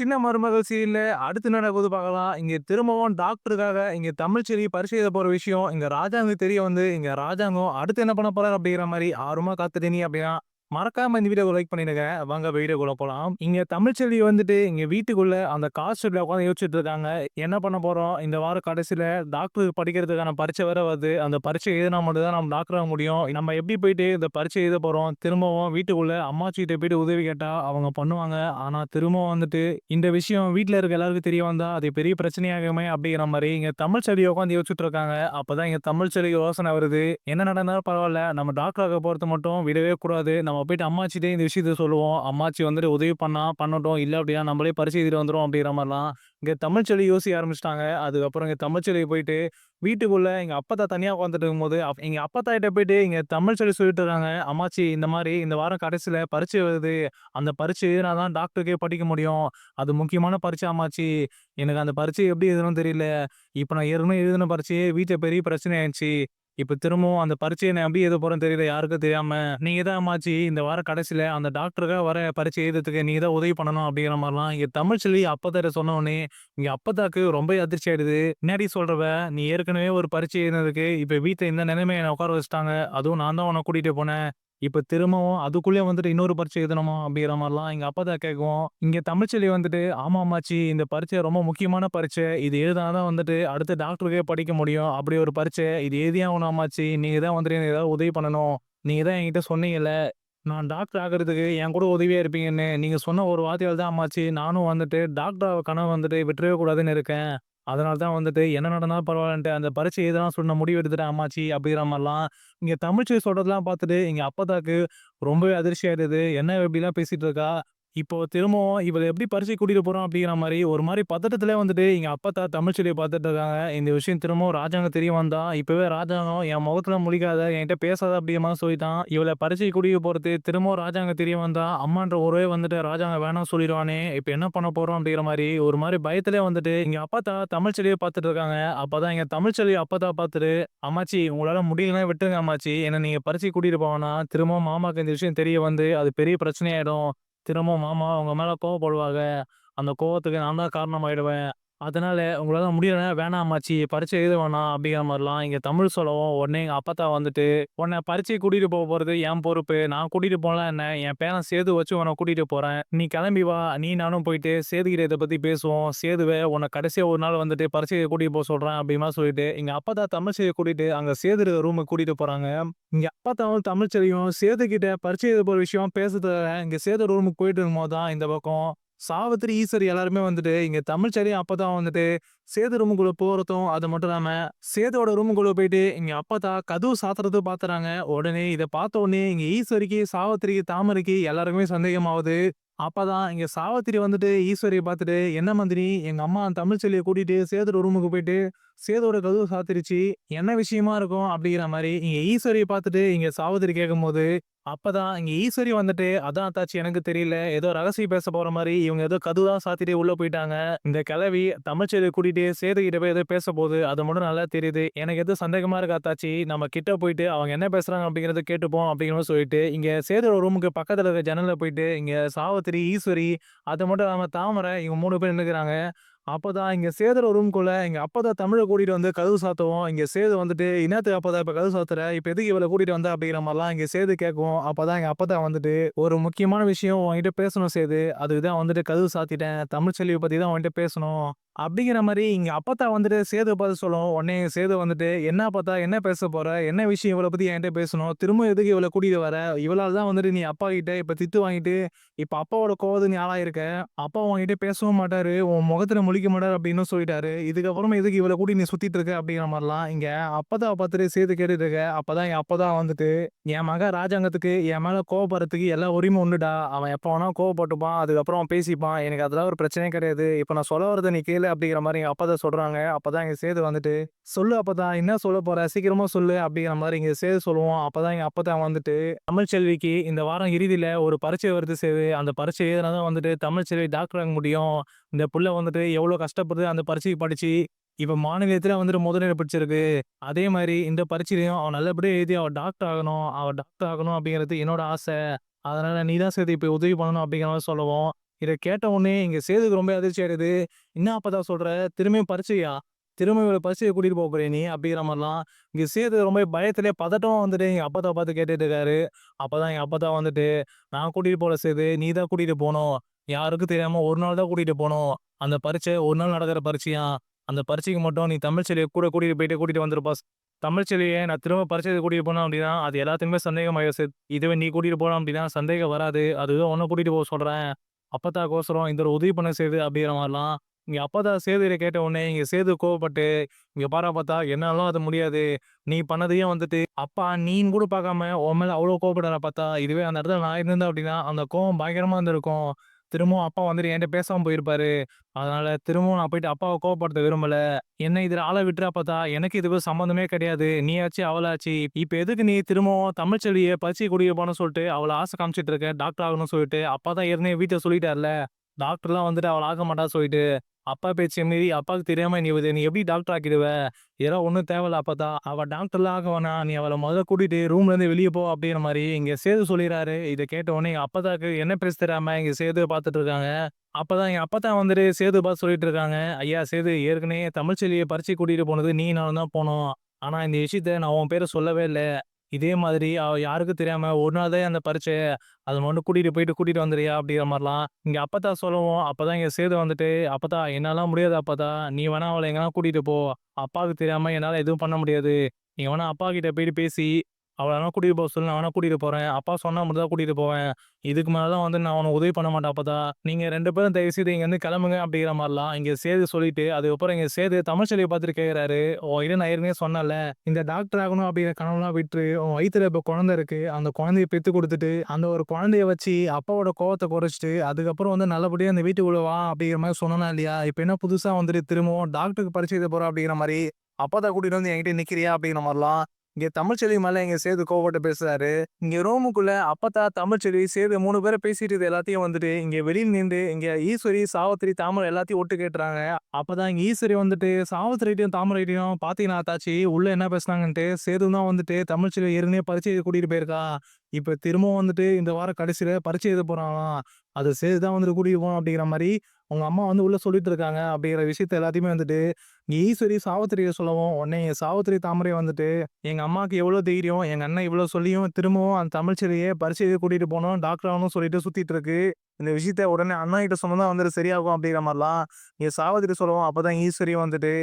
சின்ன மருமகள் சீரியல்ல அடுத்து என்ன நடக்குது பார்க்கலாம். இங்க திரும்பவும் டாக்டருக்காக இங்க தமிழ்ச்செல்வி பரீட்சை எழுத போற விஷயம் இங்க ராஜாவுக்கு தெரிய வந்து, இங்க ராஜாங்கம் அடுத்து என்ன பண்ண போறாரு அப்படிங்கிற மாரி ஆர்வமா காத்துட்டீங்க அப்படின்னா, மறக்காம இந்த வீடியோவ லைக் பண்ணிடுங்க. வாங்க வீடியோக்குள்ள போலாம். இங்க தமிழ்ச்செல்வி வந்துட்டு இங்க வீட்டுக்குள்ள அந்த காஸ்ட்ல உட்கார்ந்து யோசிச்சுட்டு இருக்காங்க. என்ன பண்ண போறோம்? இந்த வார கடைசியில டாக்டருக்கு படிக்கிறதுக்கான பரீட்சை வேற வருது. அந்த பரீட்சை எழுதினா மட்டும் தான் நம்ம டாக்டர் ஆக முடியும். நம்ம எப்படி போயிட்டு இந்த பரீட்சை எழுத போறோம்? திரும்பவும் வீட்டுக்குள்ள அம்மாச்சிகிட்ட போயிட்டு உதவி கேட்டா அவங்க பண்ணுவாங்க. ஆனா திரும்பவும் வந்துட்டு இந்த விஷயம் வீட்ல இருக்க எல்லாருக்கும் தெரிய வந்தா, அது பெரிய பிரச்சனையாகுமே அப்படிங்கிற மாரி இங்க தமிழ்ச்செல்வி உட்காந்து யோசிச்சுட்டு இருக்காங்க. அப்பதான் இங்க தமிழ்ச்செல்விக்கு யோசனை வருது. என்ன நடந்தாலும் பரவால்ல. நம்ம டாக்டர் ஆக போறது மட்டும் விடவே கூடாது. நம்ம போயிட்டு அம்மாச்சிட்டயே இந்த விஷயத்த சொல்லுவோம். அம்மாச்சி வந்துட்டு உதவி பண்ணா பண்ணட்டும். இல்ல அப்படின்னா நம்மளே பரிட்சை எழுதிட்டு வந்துருவோம் அப்படிங்கிற மாரிலாம் இங்க தமிழ்ச்செல்வி யோசிக்க ஆரம்பிச்சுட்டாங்க. அதுக்கப்புறம் இங்க தமிழ்ச்செல்வி போயிட்டு வீட்டுக்குள்ள எங்க அப்பத்தா தனியா உட்காந்துட்டு இருக்கும்போது, எங்க அப்பத்தா கிட்ட போயிட்டு இங்க தமிழ்ச்செல்வி சொல்லிட்டு இருக்காங்க. "அம்மாச்சி இந்த மாரி இந்த வாரம் கடைசியில பரீட்சை வருது. அந்த பரீட்சை எழுதினா தான் டாக்டருக்கே படிக்க முடியும். அது முக்கியமான பரீட்சை அம்மாச்சி. எனக்கு அந்த பரீட்சை எப்படி எழுதணும்னு தெரியல. இப்ப நான் ஏற்கனவே எழுதின பரீட்சையே வீட்ல பெரிய பிரச்சனை ஆயிருச்சு. இப்ப திரும்பவும் அந்த பரீட்சைய நான் எப்படி எழுத போறேன்னு தெரியல யாருக்கும் தெரியாம. நீங்க தான் அம்மாச்சி இந்த வார கடைசியில அந்த டாக்டருக்காக வர பரீட்சை எழுதுறதுக்கு நீங்க தான் உதவி பண்ணணும்." அப்படிங்கிற மாரிலாம் இங்க தமிழ்ச்செல்வி அப்பத்தாட்ட சொன்ன உடனே, இங்க அப்பத்தாக்கு ரொம்ப அதிர்ச்சி ஆயிடுது. "என்னாடி சொல்றவ? நீ ஏற்கனவே ஒரு பரீட்சை எழுதினதுக்கு இப்ப வீட்ல இந்த நிலைமைய என்ன உட்கார வச்சுட்டாங்க. அதுவும் நான் தான் உன்ன கூட்டிட்டு போனேன். இப்ப திரும்பவும் அதுக்குள்ளயே வந்துட்டு இன்னொரு பரீட்சை எழுதணுமா?" அப்படிங்கிற மாரிலாம் எங்க அப்பத்தா கேட்கவும், இங்க தமிழ்ச்செல்வி வந்துட்டு, "ஆமா அம்மாச்சி, இந்த பரீட்சை ரொம்ப முக்கியமான பரீட்சை. இது எழுதுனா தான் வந்துட்டு அடுத்து டாக்டருக்கே படிக்க முடியும். அப்படி ஒரு பரீட்சை. இது எழுதியே ஆகணும் அம்மாச்சி. நீங்க தான் வந்துட்டு எனக்கு ஏதாவது உதவி பண்ணணும். நீங்க தான் என்கிட்ட சொன்னீங்கல்ல, நான் டாக்டர் ஆகுறதுக்கு என் கூட உதவியா இருப்பீங்கன்னு. நீங்க சொன்ன ஒரு வார்த்தையால தான் அம்மாச்சி நானும் வந்துட்டு டாக்டர் ஆக கனவு வந்துட்டு விட்டுறவே கூடாதுன்னு இருக்கேன். அதனால தான் வந்துட்டு என்ன நடந்தாலும் பரவாயில்லன்ட்டு அந்த பரீட்சை எழுதலாம்னு சொல்லி நான் முடிவு எடுத்துட்டேன் அம்மாச்சி." அப்படிங்கிற மாரிலாம் இங்க தமிழ்ச்செல்வி சொல்றதெல்லாம் பார்த்துட்டு எங்க அப்பத்தாக்கு ரொம்பவே அதிர்ச்சி ஆயிடுது. என்ன இவ இப்படிலாம் பேசிட்டு இருக்கா? இப்போ திரும்பவும் இவள எப்படி பரீட்சைக்கு கூட்டிட்டு போறோம் அப்படிங்கிற மாரி ஒரு மாரி பதட்டத்திலே வந்துட்டு எங்க அப்பத்தா தமிழ்ச்செல்விய பார்த்துட்டு இருக்காங்க. இந்த விஷயம் திரும்பவும் ராஜாங்கம் தெரிய வந்தா, இப்பவே ராஜாங்கம் என் முகத்துல முழிக்காத, என்கிட்ட பேசாத அப்படிங்கிற மாரி சொல்லிட்டான். இவள பரீட்சைக்கு கூட்டிட்டு போறது திரும்பவும் ராஜாங்கம் தெரிய வந்தா, அம்மான்ற உறவே வந்துட்டு ராஜாங்கம் வேணாம்னு சொல்லிருவானே, இப்ப என்ன பண்ண போறோம் அப்படிங்கிற மாரி ஒரு மாரி பயத்திலே வந்துட்டு எங்க அப்பத்தா தமிழ்ச்செல்விய பார்த்துட்டு இருக்காங்க. அப்பதான் எங்க தமிழ்ச்செல்வி அப்பத்தா பார்த்துட்டு, "அம்மாச்சி உங்களால முடியலன்னா விட்டுருங்க அம்மாச்சி. என்ன நீங்க பரீட்சைக்கு கூட்டிட்டு போவேணாம். திரும்பவும் மாமாக்கு இந்த விஷயம் தெரிய வந்து அது பெரிய பிரச்சனையாயிடும். திரும்பவும் மாமா உங்க மேல கோவப்படுவாங்க. அந்த கோவத்துக்கு நான் தான் காரணமாயிடுவேன். அதனால உங்களால முடியலன்னா வேணாம் அம்மாச்சி. பரீட்சை எழுத வேணாம்." அப்படிங்கிற மாரிலாம் இங்க தமிழ் சொல்லவும், உடனே எங்க அப்பத்தா வந்துட்டு, "உன்ன பரீட்சைக்கு கூட்டிட்டு போறது என் பொறுப்பு. நான் கூட்டிட்டு போனா என்ன? என் பேரன் சேது வச்சு உன்ன கூட்டிட்டு போறேன். நீ கிளம்பி வா. நீ நானும் போயிட்டு சேதுகிட்ட இத பத்தி பேசுவோம். சேதுவ உன்ன கடைசியா ஒரு நாள் வந்துட்டு பரீட்சைக்கு கூட்டிட்டு சொல்றேன்." அப்படிங்கிற மாரி சொல்லிட்டு, எங்க அப்பத்தா தமிழ்ச்செல்விய கூட்டிட்டு அங்க சேது இருக்க ரூமுக்கு கூட்டிட்டு போறாங்க. இங்க அப்பாத்தாவும் தமிழ்ச்செல்வியும் சேது கிட்ட பரீட்சை எழுத போற விஷயம் பேசுறதுக்காக இங்க சேது ரூமுக்கு போயிட்டு இருக்கும்போது தான் இந்த பக்கம் சாவித்திரி, ஈஸ்வரி எல்லாருமே வந்துட்டு இங்க தமிழ்ச்செல்வி அப்பதான் வந்துட்டு சேது ரூமுக்குள்ள போறதும், அது மட்டும் இல்லாம சேதோட ரூமுக்குள்ள போயிட்டு இங்க அப்பத்தா கதவு சாத்துறதும் பாத்துறாங்க. உடனே இத பார்த்த உடனே இங்க ஈஸ்வரிக்கு, சாவித்திரிக்கு, தாமரைக்கு எல்லாருக்குமே சந்தேகமாவுது. அப்பதான் இங்க சாவித்திரி வந்துட்டு ஈஸ்வரிய பார்த்துட்டு, "என்ன மந்திரி எங்க அம்மா தமிழ்ச்செல்விய கூட்டிட்டு சேதோட ரூமுக்கு போயிட்டு சேதோட கதவு சாத்திருச்சு. என்ன விஷயமா இருக்கும்?" அப்படிங்கிற மாரி இங்க ஈஸ்வரிய பார்த்துட்டு இங்க சாவித்திரி கேட்கும்போது, அப்பதான் இங்க ஈஸ்வரி வந்துட்டு, "அதான் அத்தாச்சி எனக்கு தெரியல. ஏதோ ரகசியம் பேச போற மாரி இவங்க ஏதோ கதவு தான் சாத்திட்டு உள்ள போயிட்டாங்க. இந்த கிழவி தமிழ்ச்செல்விய கூட்டிட்டு சேது கிட்ட போய் ஏதோ பேச போது. அது மட்டும் நல்லா தெரியுது. எனக்கு எதுவும் சந்தேகமா இருக்கு அத்தாச்சி. நம்ம கிட்ட போயிட்டு அவங்க என்ன பேசுறாங்க அப்படிங்கிறத கேட்டுப்போம்." அப்படிங்கிற மாரி சொல்லிட்டு, இங்க சேதோட ரூமுக்கு பக்கத்துல இருக்க ஜன்னல்ல போயிட்டு இங்க சாவித்திரி, ஈஸ்வரி, அது மட்டும் இல்லாம தாமரை இவங்க 3 பேர் நின்னுக்குறாங்க. அப்பதான் இங்க சேதுர ரூம்குள்ள எங்க அப்பதான் தமிழ கூட்டிட்டு வந்து கதவு சாத்தவும், இங்க சேது வந்துட்டு, "என்னாத்துக்கு அப்பத்தா இப்ப கதவு சாத்துற? இப்ப எதுக்கு இவள கூட்டிட்டு வந்த?" அப்படிங்கிற மாரிலாம் இங்க சேது கேட்கவும், அப்பதான் எங்க அப்பத்தா வந்துட்டு, "ஒரு முக்கியமான விஷயம் உன்கிட்ட பேசணும் சேது. அதுக்கு தான் வந்துட்டு கதவு சாத்திட்டேன். தமிழ்ச்செல்விய பத்தி தான் உன்கிட்ட பேசணும்." அப்படிங்கிற மாரி இங்க அப்பத்தா வந்துட்டு சேதுவ பார்த்து சொல்லவும், உடனே சேது வந்துட்டு, "என்ன அப்பத்தா என்ன பேச போற? என்ன விஷயம் இவள பத்தி என்கிட்ட பேசணும்? திரும்ப எதுக்கு இவள கூட்டிட்டு வர? இவளால தான் வந்துட்டு நீ அப்பா கிட்ட இப்ப திட்டு வாங்கிட்டு, இப்ப அப்பாவோட கோவத்துக்கு நீ ஆளாயிருக்க. அப்பா உன்கிட்ட பேசவும் மாட்டாரு. உன் முகத்துல முழிக்க மாட்டாரு." அப்படின்னு சொல்லிட்டாரு. "இதுக்கப்புறமா எதுக்கு இவள கூட்டிட்டு நீ சுத்திட்டு இருக்க?" அப்படிங்கிற மாரிலாம் இங்க அப்பத்தாவ பார்த்துட்டு சேது கேட்டுட்டு இருக்க. அப்பதான் என் அப்பத்தா வந்துட்டு, "என் மகன் ராஜாங்கத்துக்கு என் மேல கோவப்படுறதுக்கு எல்லா உரிமை உண்டுடா. அவன் எப்ப வேணா கோவப்பட்டுப்பான். அதுக்கப்புறம் அவன் பேசிப்பான். எனக்கு அதெல்லாம் ஒரு பிரச்சனையே கிடையாது. இப்ப நான் சொல்ல வரத நீ கேளு." அப்படிங்கிற மாரி எங்க அப்பத்தா சொல்றாங்க. அப்பதான் எங்க சேது வந்துட்டு, "சொல்லு அப்பத்தா என்ன சொல்லப் போற? சீக்கிரமா சொல்லு." அப்படிங்கிற மாரி இங்க சேது சொல்லுவோம். அப்பதான் எங்க அப்பத்தா வந்துட்டு, "தமிழ்ச்செல்விக்கு இந்த வாரம் இறுதியில ஒரு பரீட்சை வருது சேது. அந்த பரீட்சை எழுதுனா தான் வந்துட்டு தமிழ்ச்செல்வி டாக்டர் ஆக முடியும். இந்த புள்ள வந்துட்டு எவ்வளோ கஷ்டப்பட்டு அந்த பரீட்சைக்கு படிச்சு, இப்ப மாநிலத்தில வந்துட்டு முதலிடம் பிடிச்சிருக்கு. அதே மாரி இந்த பரீட்சையிலயும் அவ நல்லபடியா எழுதி அவ டாக்டர் ஆகணும். அவ டாக்டர் ஆகணும் அப்படிங்கிறது என்னோட ஆசை. அதனால நீ தான் சேது இப்ப உதவி பண்ணணும்." அப்படிங்கிற மாரி சொல்லவும், இத கேட்ட உடனே இங்க சேதுக்கு ரொம்ப அதிர்ச்சி ஆயிடுது. "என்ன அப்பத்தா சொல்ற? திரும்பியும் பரீட்சையா? திரும்ப இவள பரீட்சைக்கு கூட்டிட்டு போறியா நீ?" அப்படிங்கிற மாரிலாம் இங்க சேது ரொம்ப பயத்திலே பதட்டமா வந்துட்டு எங்க அப்பத்தா பார்த்து கேட்டுட்டு இருக்காரு. அப்பதான் எங்க அப்பத்தா வந்துட்டு, "நான் கூட்டிட்டு போல சேது. நீ தான் கூட்டிட்டு போணும். யாருக்கும் தெரியாம ஒரு நாள் தான் கூட்டிட்டு போணும். அந்த பரீட்சை ஒரு நாள் நடக்கிற பரீட்சையாம். அந்த பரீட்சைக்கு மட்டும் நீ தமிழ்ச்செல்விய கூட கூட்டிட்டு போயிட்டு கூட்டிட்டு வந்துருப்பா. தமிழ்ச்செல்விய நான் திரும்ப பரீட்சைக்கு கூட்டிட்டு போனேன் அப்படின்னா, அது எல்லாத்துக்குமே சந்தேகமாயிரும் சேத். இதுவே நீ கூட்டிட்டு போன அப்படின்னா சந்தேகம் வராது. அதுதான் உன்ன கூட்டிட்டு போ சொல்றேன். அப்பத்தாக்கோசரம் இந்த ஒரு உதவி பண்ண சேது." அப்படிங்கிற மாரிலாம் இங்க அப்பத்தா சேது இத கேட்ட உடனே இங்க சேது கோவப்பட்டு, "இங்க பாரா அப்பத்தா, என்னாலலாம் அது முடியாது. நீ பண்ணதையும் வந்துட்டு அப்பா நீன்னு கூட பார்க்காம உன் மேல அவ்ளோ கோவப்படுறாரு அப்பத்தா. இதுவே அந்த இடத்துல நான் இருந்திருந்தேன் அப்படின்னா, அந்த கோவம் பயங்கரமா இருந்திருக்கும். திரும்பவும் அப்பா வந்துட்டு என்ட்ட பேசாம போயிருப்பாரு. அதனால திரும்பவும் நான் போயிட்டு அப்பாவ கோவப்படுத்த விரும்பல. என்ன இதுல ஆள விட்டுரு அப்பத்தா. எனக்கு இதுக்கும் சம்மந்தமே கிடையாது. நீயாச்சு, அவளாச்சு. இப்ப எதுக்கு நீ திரும்பவும் தமிழ்ச்செல்விய பரீட்சைக்கு கூட்டிட்டு போணும்னு சொல்லிட்டு அவள ஆசை காமிச்சுட்டு இருக்க? டாக்டர் ஆகணும்னு சொல்லிட்டு. அப்பா தான் ஏற்கனவே வீட்ல சொல்லிட்டார்ல. டாக்டர்லாம் வந்துட்டு அவள ஆக்க மாட்டான்னு சொல்லிட்டு. அப்பா பேச்ச மீறி அப்பாவுக்கு தெரியாம நீ எப்படி டாக்டர் ஆக்கிடுவ? இதெல்லாம் ஒண்ணும் தேவையில்ல அப்பத்தா. அவ டாக்டர்லாம் ஆக வேணாம். நீ அவள மொதல்ல கூட்டிட்டு ரூம்லேருந்து வெளிய போ அப்படிங்கிற மாரி இங்க சேது சொல்லிறாரு. இத கேட்ட உடனே எங்க அப்பத்தாக்கு என்ன பேச தெரியாம இங்க சேதுவ பார்த்துட்டு இருக்காங்க. அப்பதான் எங்க அப்பத்தா வந்துட்டு சேது பார்த்து சொல்லிட்டு இருக்காங்க. "ஐயா சேது, ஏற்கனவே தமிழ்ச்செல்விய பரீட்சைக்கு கூட்டிட்டு போனது நீ நானும் தான் போனோம். ஆனா இந்த விஷயத்த நான் உன் பேர சொல்லவே இல்ல. இதே மாதிரி அவ யாருக்கும் தெரியாம ஒரு நாள் தான் அந்த பரீட்சை. அத மட்டும் கூட்டிட்டு போயிட்டு கூட்டிட்டு வந்துறியா?" அப்படிங்கிற மாரிலாம் இங்க அப்பத்தா சொல்லவும், அப்பதான் இங்க சேது வந்துட்டு, "அப்பத்தா என்னாலாம் முடியாது அப்பத்தா. நீ வேணா அவள எங்கனா கூட்டிட்டு போ. அப்பாவுக்கு தெரியாம என்னால எதுவும் பண்ண முடியாது. நீங்க வேணா அப்பாகிட்ட போயிட்டு பேசி, அவள வேணா கூட்டிட்டு போ சொல்லு. நான் வேணா கூட்டிட்டு போறேன். அப்பா சொன்னா மட்டும் தான் கூட்டிட்டு போவேன். இதுக்கு மேலலாம் வந்து நான் உனக்கு உதவி பண்ண மாட்டேன் அப்பத்தா. நீங்க 2 பேரும் தயவு செய்து இங்கருந்து கிளம்புங்க." அப்படிங்கிற மாரிலாம் இங்க சேது சொல்லிட்டு, அதுக்கப்புறம் இங்க சேது தமிழ்ச்செல்விய பார்த்துட்டு கேட்கிறாரு. "உன்கிட்ட நான் ஏற்கனவே சொன்னேன்ல, இந்த டாக்டர் ஆகணும் அப்படிங்கிற கனவுலாம் விட்டுரு. உன் வயித்துல இப்ப குழந்தை இருக்கு. அந்த குழந்தைய பெத்து குடுத்துட்டு, அந்த ஒரு குழந்தைய வச்சு அப்பாவோட கோவத்த குறைச்சுட்டு, அதுக்கப்புறம் வந்து நல்லபடியா இந்த வீட்டுக்குள்ள வா." அப்படிங்கிற மாரி சொன்னனா இல்லையா? இப்ப என்ன புதுசா வந்துட்டு திரும்பவும் டாக்டருக்கு பரீட்சை எழுத போறேன் அப்படிங்கிற மாரி, அப்பத்தா கூட்டிட்டு வந்து என்கிட்ட நிக்கிறியா? அப்படிங்கிற மாரிலாம் இங்க தமிழ்ச்செல்வி மேல இங்க சேது கோவப்பட்டு பேசுறாரு. இங்க ரூமுக்குள்ள அப்பத்தா, தமிழ்ச்செல்வி, சேது 3 பேரும் பேசிட்டு இருக்க எல்லாத்தையும் வந்துட்டு, இங்க வெளியில நின்று இங்க ஈஸ்வரி, சாவித்திரி, தாமரை எல்லாத்தையும் ஒட்டு கேட்டுறாங்க. அப்பதான் இங்க ஈஸ்வரி வந்துட்டு, சாவித்திரிட்டயும், தாமரைட்டயும் "பாத்தீங்களா ஆத்தாச்சி, உள்ள என்ன பேசுனாங்கன்ட்டு, சேது தான் வந்துட்டு தமிழ்ச்செல்வி ஏற்கனவே பரீட்சை எழுத கூட்டிட்டு போயிருக்கா. இப்ப திரும்பவும் வந்துட்டு இந்த வார கடைசியில பரீட்சை எழுத போறாங்களாம். அது சேது தான் வந்துட்டு கூட்டிட்டு போணும்." அப்படிங்கிற மாரி உங்க அம்மா வந்து உள்ள சொல்லிட்டு இருக்காங்க. அப்படிங்கிற விஷயத்த எல்லாத்தையுமே வந்துட்டு இங்க ஈஸ்வரி சாவித்திரிட்ட சொல்லவும், உடனே இங்க சாவித்திரி, தாமரை வந்துட்டு, "எங்க அம்மாவுக்கு எவ்வளோ தைரியம், எங்க அண்ணன் இவ்வளோ சொல்லியும் திரும்பவும் அந்த தமிழ்ச்செல்விய பரீட்சை எழுத கூட்டிட்டு போணும், டாக்டர் ஆகணும்னு சொல்லிட்டு சுத்திட்டு இருக்கு. இந்த விஷயத்த உடனே அண்ணாகிட்ட சொன்னா தான் வந்துட்டு சரியாகும்." அப்படிங்கிற மாரிலாம் இங்க சாவித்திரி சொல்லவும், அப்பதான் ஈஸ்வரி வந்துட்டு,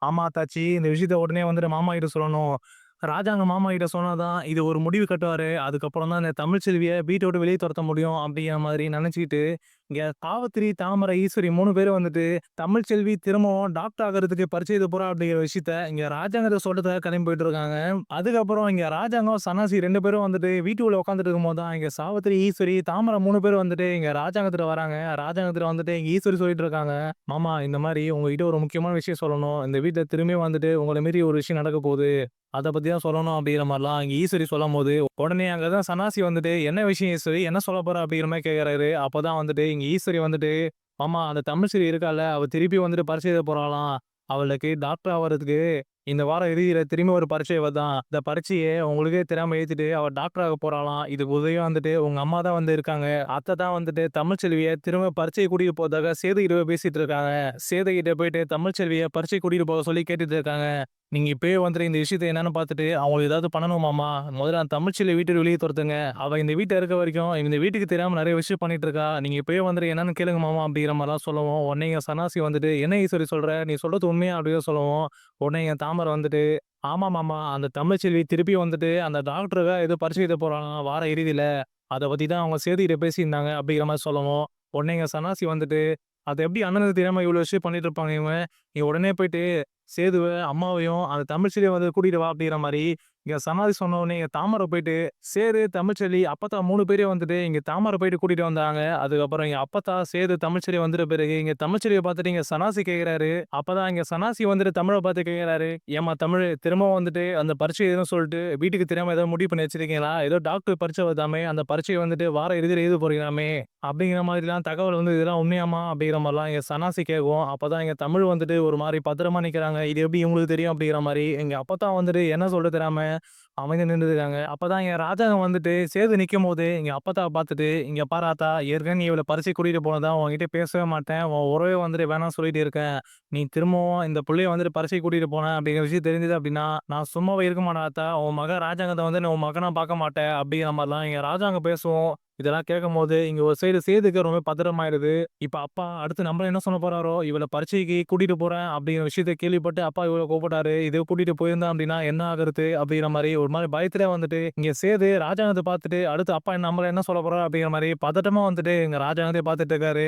"ஆமா அத்தாச்சி, இந்த விஷயத்த உடனே வந்துட்டு மாமா கிட்ட சொல்லணும். ராஜாங்க மாமா கிட்ட சொன்னா தான் இது ஒரு முடிவு கட்டுவாரு. அதுக்கப்புறம் தான் இந்த தமிழ்ச்செல்விய வீட்ட விட்டு வெளிய தொரத்த முடியும்." அப்படிங்கிற மாதிரி நெனச்சுக்கிட்டு, இங்க சாவித்திரி, தாமரை, ஈஸ்வரி 3 பேரும் வந்துட்டு தமிழ்ச்செல்வி திரும்பவும் டாக்டர் ஆகுறதுக்கு பரீட்சை எழுத போறா அப்படிங்கிற விஷயத்த இங்க ராஜாங்கத்த சொல்றதுக்காக கிளம்பி போயிட்டு இருக்காங்க. அதுக்கப்புறம் இங்க ராஜாங்கம், சன்னாசி 2 பேரும் வந்துட்டு வீட்டுக்குள்ள உட்காந்துட்டு இருக்கும்போது தான் இங்க சாவித்திரி, ஈஸ்வரி, தாமரை 3 பேரும் வந்துட்டு இங்க ராஜாங்கத்திட்ட வராங்க. ராஜாங்கத்திட்ட வந்துட்டு இங்க ஈஸ்வரி சொல்லிட்டு இருக்காங்க. "மாமா, இந்த மாரி உங்ககிட்ட ஒரு முக்கியமான விஷயம் சொல்லணும். இந்த வீட்ல திரும்பியும் வந்துட்டு உங்கள மீறி ஒரு விஷயம் நடக்க போகுது. அத பத்தி தான் சொல்லணும்." அப்படிங்கிற மாரிலாம் இங்க ஈஸ்வரி சொல்லும்போது, உடனே அங்க தான் சன்னாசி வந்துட்டு, "என்ன விஷயம் ஈஸ்வரி? என்ன சொல்லப் போற?" அப்படிங்கிற மாரி கேட்கறாரு. அப்பதான் வந்துட்டு இங்க ஈஸ்வரி வந்துட்டு, "மாமா, அந்த தமிழ்ச்செல்வி இருக்கால்ல, அவ திருப்பி வந்துட்டு பரீட்சை எழுத போறாளாம். அவளுக்கு டாக்டர் ஆவறதுக்கு இந்த வாரம் இறுதியில திரும்பி ஒரு பரீட்சை வருதாம். இந்த பரீட்சைய உங்களுக்கே தெரியாம எழுதிட்டு அவ டாக்டர் ஆக போறாளாம். இதுக்கு உதவியா வந்துட்டு உங்க அம்மா தான் வந்து இருக்காங்க. அத்தை தான் வந்துட்டு தமிழ்ச்செல்விய திரும்ப பரீட்சைக்கு கூட்டிட்டு போறதுக்காக சேதுகிட்ட போய் பேசிட்டு இருக்காங்க. சேதுகிட்ட போயிட்டு தமிழ்ச்செல்விய பரீட்சைக்கு கூட்டிட்டு போக சொல்லி கேட்டுட்டு இருக்காங்க. நீங்க இப்பயே வந்துட்டு இந்த விஷயத்த என்னன்னு பார்த்துட்டு அவங்களுக்கு ஏதாவது பண்ணணும் மாமா. முதல்ல அந்த தமிழ்ச்செல்விய வீட்ட விட்டு வெளிய தொரத்துங்க. அவ இந்த வீட்ல இருக்க வரைக்கும் இந்த வீட்டுக்கு தெரியாம நெறைய விஷயம் பண்ணிட்டு இருக்கா. நீங்க இப்பயே வந்துட்டு என்னன்னு கேளுங்க மாமா." அப்படிங்கிற மாரிலாம் சொல்லவும், உடனே எங்க சன்னாசி வந்துட்டு, "என்ன ஈஸ்வரி சொல்ற? நீ சொல்றது உண்மையா?" அப்படின்னு சொல்லவும், உடனே என் தாமரை வந்துட்டு, "ஆமா மாமா, அந்த தமிழ்ச்செல்வி திருப்பி வந்துட்டு அந்த டாக்டருக்கா ஏதோ பரீட்சை எழுத போறாளாம் வார இறுதியில. அத பத்தி தான் அவங்க சேதுகிட்ட பேசியிருந்தாங்க." அப்படிங்கிற மாரி சொல்லவும், உடனே எங்க சன்னாசி வந்துட்டு, "அது எப்படி அண்ணனுக்கு தெரியாம இவ்வளோ விஷயம் பண்ணிட்டு இருப்பாங்க இவங்க? நீ உடனே போயிட்டு சேதுவ, அம்மாவையும் அந்த தமிழ்ச்செல்விய வந்து கூட்டிட்டு வா." அப்படிங்கிற மாரி இங்க சமாதி சொன்ன உடனே இங்க தாமரை போயிட்டு, சேது, தமிழ்ச்செல்வி, அப்பத்தா 3 பேரையும் வந்துட்டு இங்க தாமரை போயிட்டு கூட்டிட்டு வந்தாங்க. அதுக்கப்புறம் இங்க அப்பத்தா, சேது, தமிழ்ச்செல்வி வந்துட்ட பிறகு இங்க தமிழ்ச்செல்விய பார்த்துட்டு இங்க சன்னாசி கேட்கிறாரு. அப்பதான் இங்க சன்னாசி வந்துட்டு தமிழ பார்த்து கேட்கிறாரு. "ஏம்மா தமிழு, திரும்பவும் வந்துட்டு அந்த பரீட்சை எழுதணும்னு சொல்லிட்டு வீட்டுக்கு தெரியாம ஏதோ முடிவு பண்ணி வச்சிருக்கீங்களா? ஏதோ டாக்டர் பரீட்சை வருதாமே, அந்த பரீட்சைய வந்துட்டு வார இறுதியில எழுத போறீங்களாமே." அப்படிங்கிற மாதிரிலாம் தகவல் வந்து இதெல்லாம் உண்மையாம்மா? அப்படிங்கிற மாரிலாம் இங்க சன்னாசி கேட்கவும், அப்பதான் இங்க தமிழ் வந்துட்டு ஒரு மாரி பத்திரமா நிக்கிறாங்க. "இது எப்படி இவங்களுக்கு தெரியும்?" அப்படிங்கிற மாரி. எங்க அப்பத்தா வந்துட்டு என்ன சொல்ல தெரியாம, அமைதி நின்னுருக்காங்க. அப்பதான் எங்க ராஜாங்க வந்துட்டு சேது நிக்கும்போது, எங்க அப்பத்தாவ பாத்துட்டு, "இங்க பாரு ஆத்தா, ஏற்கனவே நீ இவள பரீட்சைக்கு கூட்டிட்டு போனதா உன்கிட்ட பேசவே மாட்டேன். உன் உறவே வந்துட்டு வேணாம்னு சொல்லிட்டு இருக்க. நீ திரும்பவும் இந்த புள்ளைய வந்துட்டு பரீட்சைக்கு கூட்டிட்டு போன அப்படிங்கிற விஷயம் தெரிஞ்சது அப்படின்னா, நான் சும்மாவே இருக்க மாட்டேன் ஆத்தா. உன் மகன் ராஜாங்கத்த வந்து நீ உன் மகனா பார்க்க மாட்ட." அப்படிங்கிற மாரிலாம் எங்க ராஜாங்க பேசவும், இதெல்லாம் கேட்கும்போது, இங்க ஒரு சைடு சேதுக்கு ரொம்ப பதட்டமாயிருது. இப்ப அப்பா அடுத்து நம்மள என்ன சொல்ல போறாரோ? இவள பரீட்சைக்கு கூட்டிட்டு போறேன் அப்படிங்கிற விஷயத்த கேள்விப்பட்டு அப்பா இவ்வளோ கோவப்பட்டாரு. இதே கூட்டிட்டு போயிருந்தான் அப்படின்னா என்ன ஆகுறது? அப்படிங்கிற மாரி ஒரு மாரி பயத்திலே வந்துட்டு, இங்க சேது ராஜாங்கத்த பார்த்துட்டு, அடுத்து அப்பா நம்மள என்ன சொல்ல போறாரு? அப்படிங்கிற மாரி பதட்டமா வந்துட்டு எங்க ராஜாங்கத்தையே பார்த்துட்டு இருக்காரு.